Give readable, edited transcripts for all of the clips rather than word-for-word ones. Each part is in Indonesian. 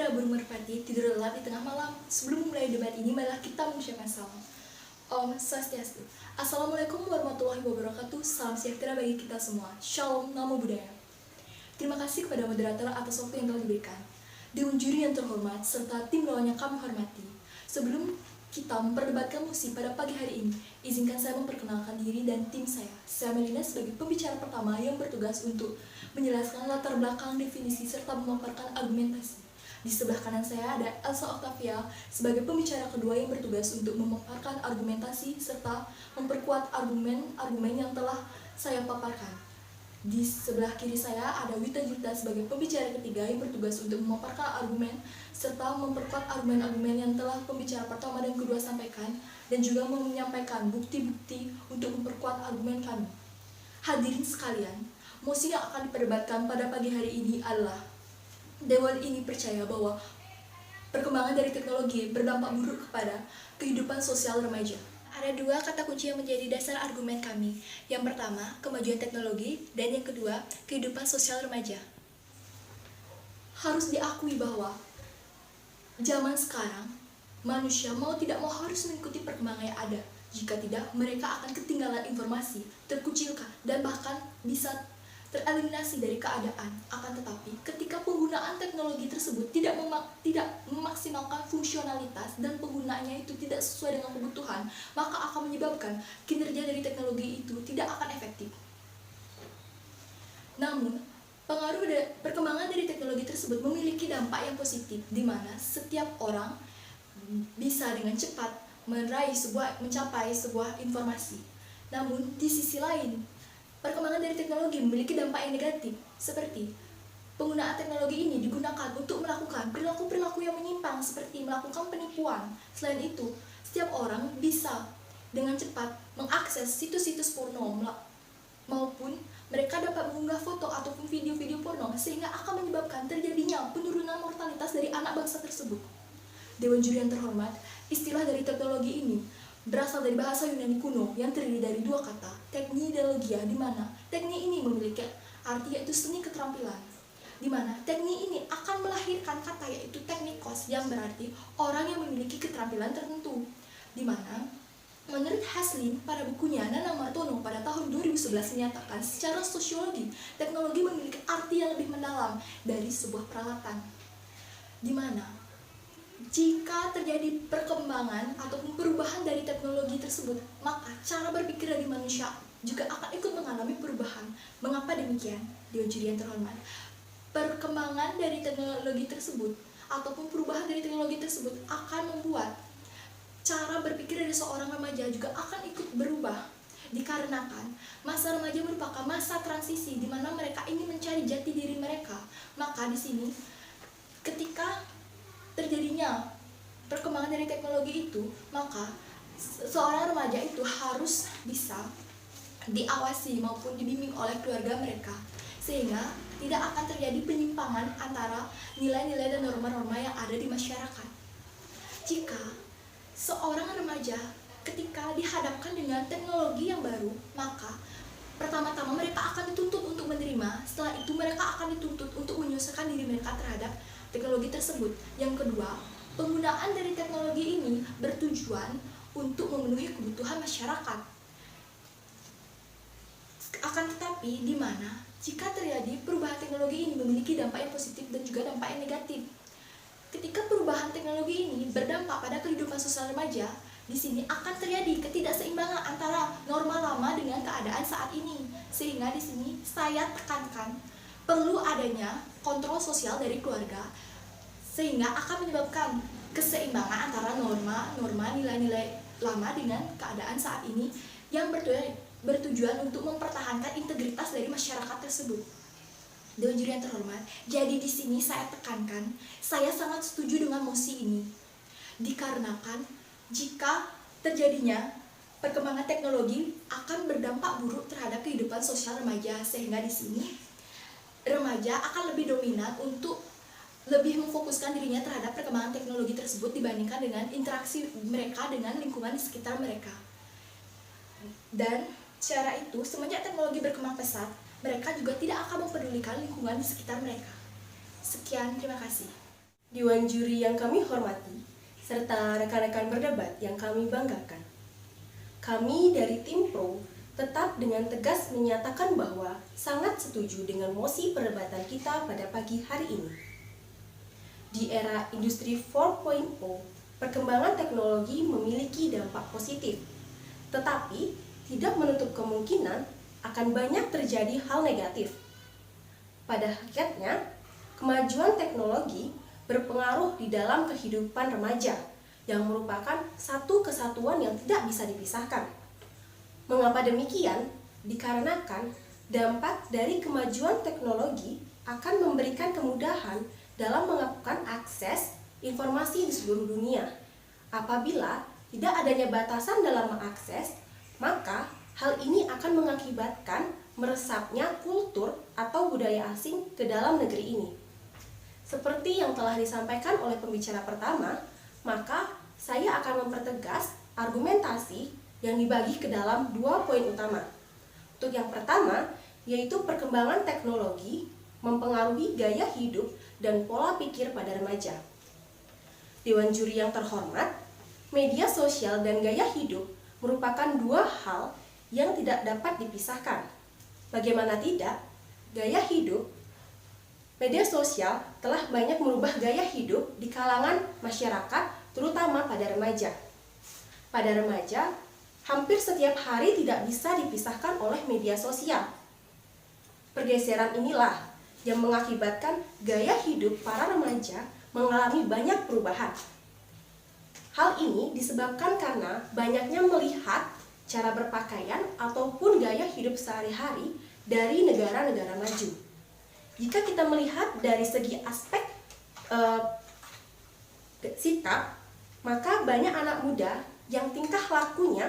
adalah burung merpati, tidur lelap di tengah malam. Sebelum memulai debat ini, marilah kita mengucapkan salam. Om Swastiastu. Assalamualaikum warahmatullahi wabarakatuh. Salam sejahtera bagi kita semua. Shalom, namo buddhaya. Terima kasih kepada moderator atas waktu yang telah diberikan, dewan juri yang terhormat, serta tim lawan yang kami hormati. Sebelum kita memperdebatkan musik pada pagi hari ini, izinkan saya memperkenalkan diri dan tim saya. Saya Melina sebagai pembicara pertama yang bertugas untuk menjelaskan latar belakang, definisi, serta memaparkan argumentasi. Di sebelah kanan saya ada Elsa Octavia sebagai pembicara kedua yang bertugas untuk memaparkan argumentasi serta memperkuat argumen-argumen yang telah saya paparkan. Di sebelah kiri saya ada Wita Julita sebagai pembicara ketiga yang bertugas untuk memaparkan argumen serta memperkuat argumen-argumen yang telah pembicara pertama dan kedua sampaikan, dan juga menyampaikan bukti-bukti untuk memperkuat argumen kami. Hadirin sekalian, mosi yang akan diperdebatkan pada pagi hari ini adalah dewan ini percaya bahwa perkembangan dari teknologi berdampak buruk kepada kehidupan sosial remaja. Ada dua kata kunci yang menjadi dasar argumen kami. Yang pertama, kemajuan teknologi, dan yang kedua, kehidupan sosial remaja. Harus diakui bahwa zaman sekarang, manusia mau tidak mau harus mengikuti perkembangan yang ada. Jika tidak, mereka akan ketinggalan informasi, terkucilkan, dan bahkan bisa tereliminasi dari keadaan. Akan tetapi, ketika penggunaan teknologi tersebut tidak memaksimalkan fungsionalitas dan penggunaannya itu tidak sesuai dengan kebutuhan, maka akan menyebabkan kinerja dari teknologi itu tidak akan efektif. Namun, perkembangan dari teknologi tersebut memiliki dampak yang positif, di mana setiap orang bisa dengan cepat mencapai sebuah informasi. Namun, di sisi lain, perkembangan dari teknologi memiliki dampak yang negatif, seperti penggunaan teknologi ini digunakan untuk melakukan perilaku-perilaku yang menyimpang, seperti melakukan penipuan. Selain itu, setiap orang bisa dengan cepat mengakses situs-situs porno, maupun mereka dapat mengunggah foto ataupun video-video porno, sehingga akan menyebabkan terjadinya penurunan mortalitas dari anak bangsa tersebut. Dewan juri yang terhormat, istilah dari teknologi ini berasal dari bahasa Yunani kuno yang terdiri dari dua kata, tekni dan logia, di mana tekni ini memiliki arti yaitu seni keterampilan, di mana tekni ini akan melahirkan kata yaitu teknikos yang berarti orang yang memiliki keterampilan tertentu, di mana menurut Haslin pada bukunya Nana Martono pada tahun 2011 menyatakan secara sosiologi teknologi memiliki arti yang lebih mendalam dari sebuah peralatan, di mana jika terjadi perkembangan ataupun perubahan dari teknologi tersebut, maka cara berpikir dari manusia juga akan ikut mengalami perubahan. Mengapa demikian? Dewan juri yang terhormat, perkembangan dari teknologi tersebut ataupun perubahan dari teknologi tersebut akan membuat cara berpikir dari seorang remaja juga akan ikut berubah. Dikarenakan masa remaja merupakan masa transisi di mana mereka ingin mencari jati diri mereka. Maka di sini ketika terjadinya perkembangan dari teknologi itu, maka seorang remaja itu harus bisa diawasi maupun dibimbing oleh keluarga mereka, sehingga tidak akan terjadi penyimpangan antara nilai-nilai dan norma-norma yang ada di masyarakat. Jika seorang remaja ketika dihadapkan dengan teknologi yang baru, maka pertama-tama mereka akan dituntut untuk menerima. Setelah itu mereka akan dituntut untuk menyesuaikan diri mereka terhadap teknologi tersebut. Yang kedua, penggunaan dari teknologi ini bertujuan untuk memenuhi kebutuhan masyarakat. Akan tetapi, di mana jika terjadi perubahan teknologi ini memiliki dampak yang positif dan juga dampak yang negatif. Ketika perubahan teknologi ini berdampak pada kehidupan sosial remaja, di sini akan terjadi ketidakseimbangan antara norma lama dengan keadaan saat ini. Sehingga di sini saya tekankan perlu adanya kontrol sosial dari keluarga, sehingga akan menyebabkan keseimbangan antara norma nilai-nilai lama dengan keadaan saat ini yang bertujuan untuk mempertahankan integritas dari masyarakat tersebut. Dewan juri yang terhormat, jadi di sini saya tekankan, saya sangat setuju dengan mosi ini. Dikarenakan jika terjadinya perkembangan teknologi akan berdampak buruk terhadap kehidupan sosial remaja, sehingga di sini remaja akan lebih dominan untuk lebih memfokuskan dirinya terhadap perkembangan teknologi tersebut dibandingkan dengan interaksi mereka dengan lingkungan di sekitar mereka. Dan secara itu, semenjak teknologi berkembang pesat, mereka juga tidak akan mempedulikan lingkungan di sekitar mereka. Sekian, terima kasih. Dewan juri yang kami hormati, serta rekan-rekan berdebat yang kami banggakan. Kami dari tim Pro tetap dengan tegas menyatakan bahwa sangat setuju dengan mosi perdebatan kita pada pagi hari ini. Di era industri 4.0, perkembangan teknologi memiliki dampak positif, tetapi tidak menutup kemungkinan akan banyak terjadi hal negatif. Pada hakikatnya, kemajuan teknologi berpengaruh di dalam kehidupan remaja yang merupakan satu kesatuan yang tidak bisa dipisahkan. Mengapa demikian? Dikarenakan dampak dari kemajuan teknologi akan memberikan kemudahan dalam melakukan akses informasi di seluruh dunia. Apabila tidak adanya batasan dalam mengakses, maka hal ini akan mengakibatkan meresapnya kultur atau budaya asing ke dalam negeri ini. Seperti yang telah disampaikan oleh pembicara pertama, maka saya akan mempertegas argumentasi yang dibagi ke dalam 2 poin utama. Untuk yang pertama, yaitu perkembangan teknologi mempengaruhi gaya hidup dan pola pikir pada remaja. Dewan juri yang terhormat, media sosial dan gaya hidup merupakan dua hal yang tidak dapat dipisahkan. Bagaimana tidak, gaya hidup media sosial telah banyak merubah gaya hidup di kalangan masyarakat, terutama pada remaja. Pada remaja, hampir setiap hari tidak bisa dipisahkan oleh media sosial. Pergeseran inilah yang mengakibatkan gaya hidup para remaja mengalami banyak perubahan. Hal ini disebabkan karena banyaknya melihat cara berpakaian ataupun gaya hidup sehari-hari dari negara-negara maju. Jika kita melihat dari segi aspek sikap, maka banyak anak muda yang tingkah lakunya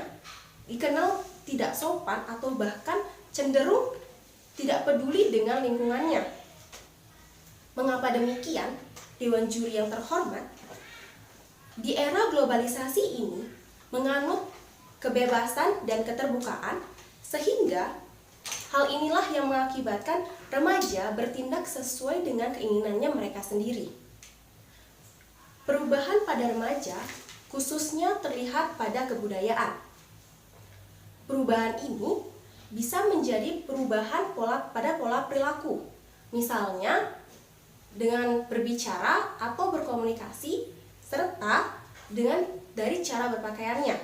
dikenal tidak sopan atau bahkan cenderung tidak peduli dengan lingkungannya. Mengapa demikian? Dewan juri yang terhormat, di era globalisasi ini menganut kebebasan dan keterbukaan, sehingga hal inilah yang mengakibatkan remaja bertindak sesuai dengan keinginannya mereka sendiri. Perubahan pada remaja khususnya terlihat pada kebudayaan. Perubahan ini bisa menjadi perubahan pada pola perilaku. Misalnya dengan berbicara atau berkomunikasi serta dari cara berpakaiannya,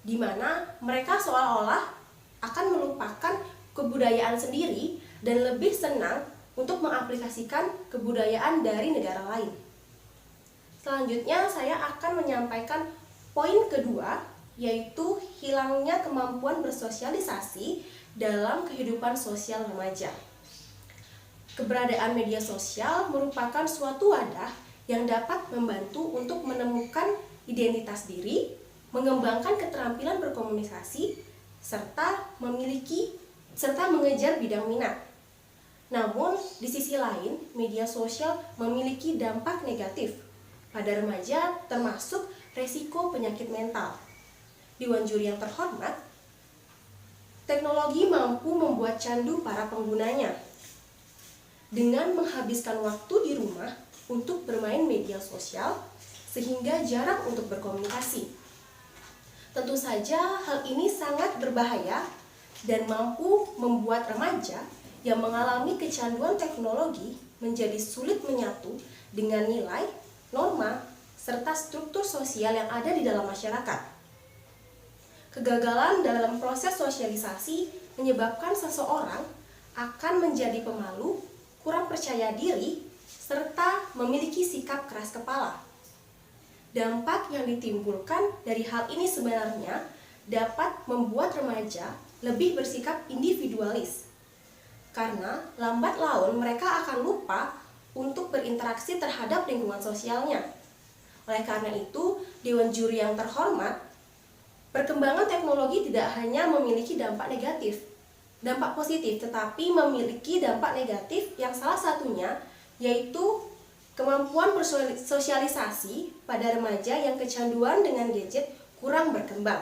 di mana mereka seolah-olah akan melupakan kebudayaan sendiri dan lebih senang untuk mengaplikasikan kebudayaan dari negara lain. Selanjutnya saya akan menyampaikan poin kedua, yaitu hilangnya kemampuan bersosialisasi dalam kehidupan sosial remaja. Keberadaan media sosial merupakan suatu wadah yang dapat membantu untuk menemukan identitas diri, mengembangkan keterampilan berkomunikasi, serta mengejar bidang minat. Namun, di sisi lain, media sosial memiliki dampak negatif pada remaja, termasuk resiko penyakit mental. Dewan juri yang terhormat, teknologi mampu membuat candu para penggunanya dengan menghabiskan waktu di rumah untuk bermain media sosial sehingga jarang untuk berkomunikasi. Tentu saja hal ini sangat berbahaya dan mampu membuat remaja yang mengalami kecanduan teknologi menjadi sulit menyatu dengan nilai, norma, serta struktur sosial yang ada di dalam masyarakat. Kegagalan dalam proses sosialisasi menyebabkan seseorang akan menjadi pemalu, kurang percaya diri, serta memiliki sikap keras kepala. Dampak yang ditimbulkan dari hal ini sebenarnya dapat membuat remaja lebih bersikap individualis, karena lambat laun mereka akan lupa untuk berinteraksi terhadap lingkungan sosialnya. Oleh karena itu, Dewan juri yang terhormat, perkembangan teknologi tidak hanya memiliki dampak positif, tetapi memiliki dampak negatif yang salah satunya yaitu kemampuan bersosialisasi pada remaja yang kecanduan dengan gadget kurang berkembang.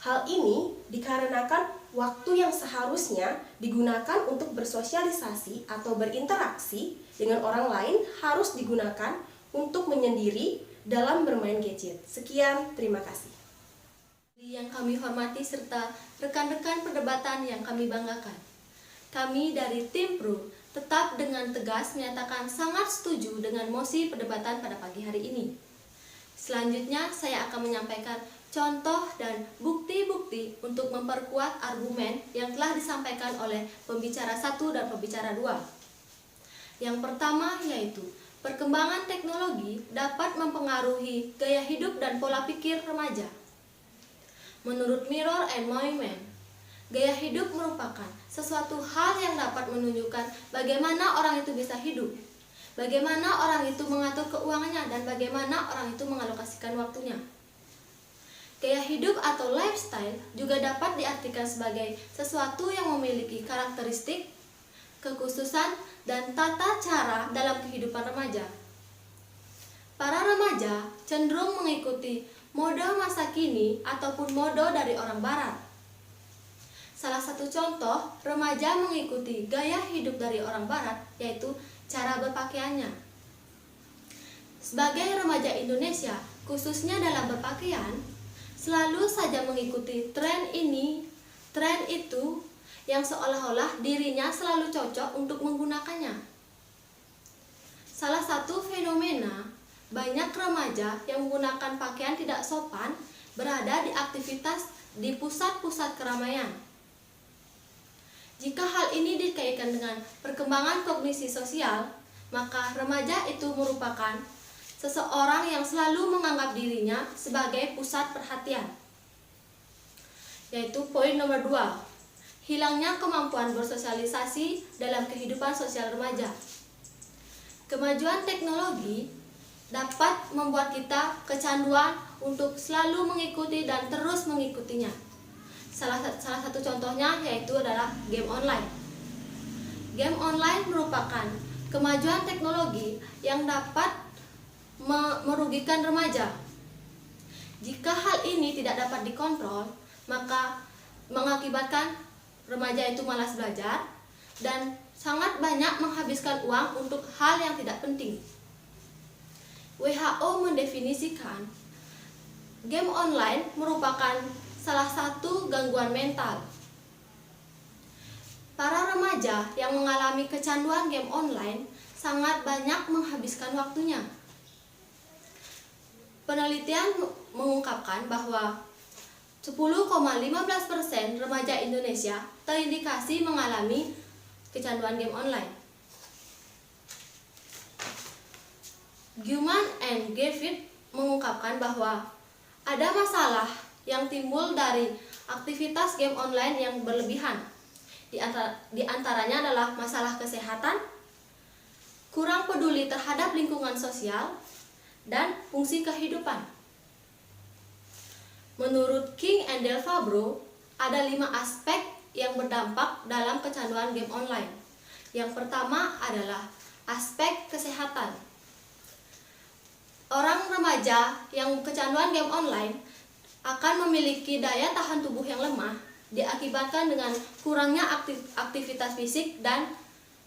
Hal ini dikarenakan waktu yang seharusnya digunakan untuk bersosialisasi atau berinteraksi dengan orang lain harus digunakan untuk menyendiri dalam bermain gadget. Sekian, terima kasih. Yang kami hormati serta rekan-rekan perdebatan yang kami banggakan. Kami dari tim Pro tetap dengan tegas menyatakan sangat setuju dengan mosi perdebatan pada pagi hari ini. Selanjutnya saya akan menyampaikan contoh dan bukti-bukti untuk memperkuat argumen yang telah disampaikan oleh pembicara 1 dan pembicara 2. Yang pertama yaitu perkembangan teknologi dapat mempengaruhi gaya hidup dan pola pikir remaja. Menurut Mirror and Monument, gaya hidup merupakan sesuatu hal yang dapat menunjukkan bagaimana orang itu bisa hidup, bagaimana orang itu mengatur keuangannya, dan bagaimana orang itu mengalokasikan waktunya. Gaya hidup atau lifestyle juga dapat diartikan sebagai sesuatu yang memiliki karakteristik, kekhususan, dan tata cara dalam kehidupan remaja. Para remaja cenderung mengikuti mode masa kini ataupun mode dari orang barat. Salah satu contoh remaja mengikuti gaya hidup dari orang barat yaitu cara berpakaiannya. Sebagai remaja Indonesia, khususnya dalam berpakaian, selalu saja mengikuti tren ini, tren itu, yang seolah-olah dirinya selalu cocok untuk menggunakannya. Salah satu fenomena banyak remaja yang menggunakan pakaian tidak sopan berada di aktivitas di pusat-pusat keramaian. Jika hal ini dikaitkan dengan perkembangan kognisi sosial, maka remaja itu merupakan seseorang yang selalu menganggap dirinya sebagai pusat perhatian. Yaitu poin nomor 2, hilangnya kemampuan bersosialisasi dalam kehidupan sosial remaja. Kemajuan teknologi dapat membuat kita kecanduan untuk selalu mengikuti dan terus mengikutinya. Salah satu contohnya yaitu adalah game online. Game online merupakan kemajuan teknologi yang dapat merugikan remaja. Jika hal ini tidak dapat dikontrol, maka mengakibatkan remaja itu malas belajar dan sangat banyak menghabiskan uang untuk hal yang tidak penting. WHO mendefinisikan game online merupakan salah satu gangguan mental. Para remaja yang mengalami kecanduan game online sangat banyak menghabiskan waktunya. Penelitian mengungkapkan bahwa 10,15% remaja Indonesia terindikasi mengalami kecanduan game online. Gilman and Griffith mengungkapkan bahwa ada masalah yang timbul dari aktivitas game online yang berlebihan. Di antaranya adalah masalah kesehatan, kurang peduli terhadap lingkungan sosial, dan fungsi kehidupan. Menurut King and Del Fabro, ada 5 aspek yang berdampak dalam kecanduan game online. Yang pertama adalah aspek kesehatan. Orang remaja yang kecanduan game online akan memiliki daya tahan tubuh yang lemah diakibatkan dengan kurangnya aktivitas fisik dan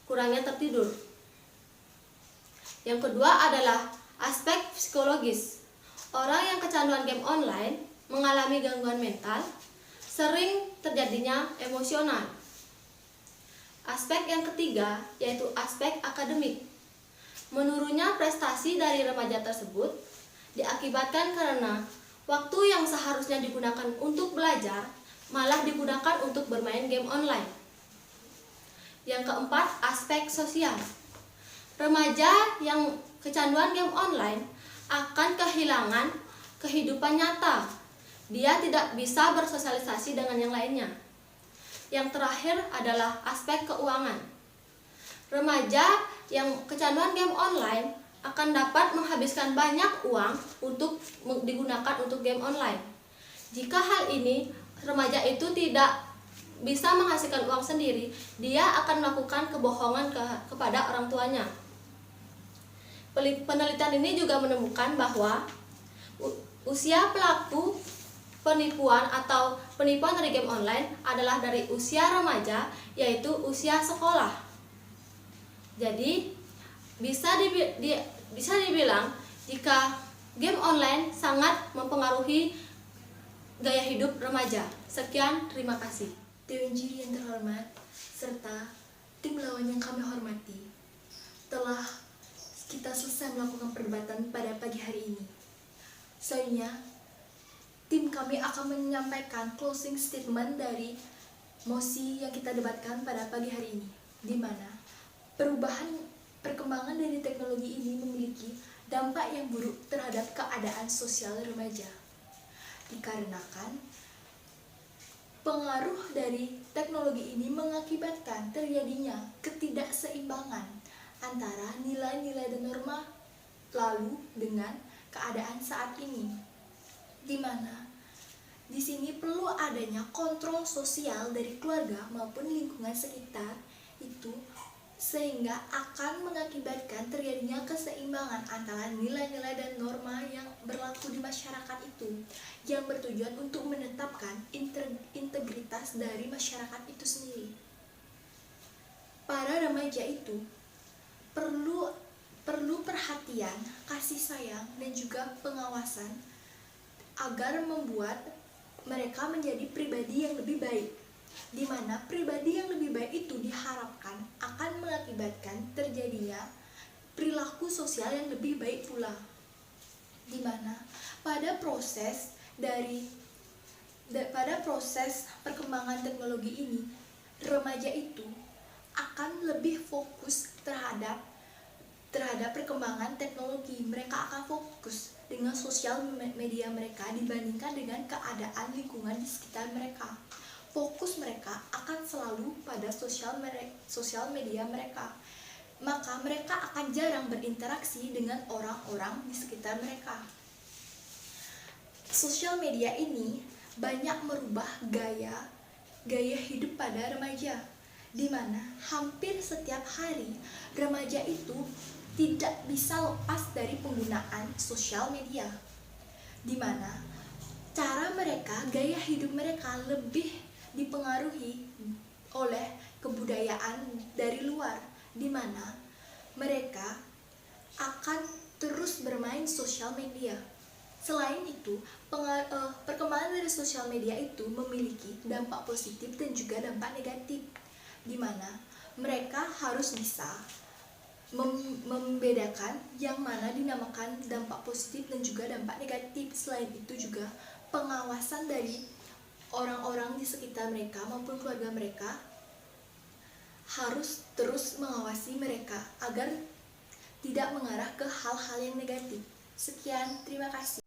kurangnya tertidur. Yang kedua adalah aspek psikologis. Orang yang kecanduan game online mengalami gangguan mental, sering terjadinya emosional. Aspek yang ketiga yaitu aspek akademik. Menurunnya prestasi dari remaja tersebut diakibatkan karena waktu yang seharusnya digunakan untuk belajar malah digunakan untuk bermain game online. Yang keempat, aspek sosial. Remaja yang kecanduan game online akan kehilangan kehidupan nyata. Dia tidak bisa bersosialisasi dengan yang lainnya. Yang terakhir adalah aspek keuangan. Remaja yang kecanduan game online akan dapat menghabiskan banyak uang untuk digunakan untuk game online. Jika hal ini remaja itu tidak bisa menghasilkan uang sendiri, dia akan melakukan kebohongan kepada orang tuanya. Penelitian ini juga menemukan bahwa usia pelaku penipuan dari game online adalah dari usia remaja, yaitu usia sekolah. Jadi bisa dibilang jika game online sangat mempengaruhi gaya hidup remaja. Sekian, terima kasih. Dewan juri yang terhormat, serta tim lawan yang kami hormati, telah kita selesai melakukan perdebatan pada pagi hari ini. Selanjutnya, tim kami akan menyampaikan closing statement dari mosi yang kita debatkan pada pagi hari ini, di mana perkembangan dari teknologi ini memiliki dampak yang buruk terhadap keadaan sosial remaja. Dikarenakan pengaruh dari teknologi ini mengakibatkan terjadinya ketidakseimbangan antara nilai-nilai dan norma lalu dengan keadaan saat ini, di mana di sini perlu adanya kontrol sosial dari keluarga maupun lingkungan sekitar itu, sehingga akan mengakibatkan terjadinya keseimbangan antara nilai-nilai dan norma yang berlaku di masyarakat itu, yang bertujuan untuk menetapkan integritas dari masyarakat itu sendiri. Para remaja itu perlu perhatian, kasih sayang, dan juga pengawasan agar membuat mereka menjadi pribadi yang lebih baik, di mana pribadi yang lebih baik itu diharapkan akan mengakibatkan terjadinya perilaku sosial yang lebih baik pula, di mana pada proses perkembangan teknologi ini, remaja itu akan lebih fokus terhadap perkembangan teknologi. Mereka akan fokus dengan sosial media mereka dibandingkan dengan keadaan lingkungan di sekitar mereka. Fokus mereka akan selalu pada sosial media mereka. Maka mereka akan jarang berinteraksi dengan orang-orang di sekitar mereka. Sosial media ini banyak merubah gaya hidup pada remaja, di mana hampir setiap hari remaja itu tidak bisa lepas dari penggunaan sosial media, di mana gaya hidup mereka lebih dipengaruhi oleh kebudayaan dari luar, di mana mereka akan terus bermain sosial media. Selain itu, perkembangan dari sosial media itu memiliki dampak positif dan juga dampak negatif, di mana mereka harus bisa membedakan yang mana dinamakan dampak positif dan juga dampak negatif. Selain itu juga pengawasan dari orang-orang di sekitar mereka maupun keluarga mereka harus terus mengawasi mereka agar tidak mengarah ke hal-hal yang negatif. Sekian, terima kasih.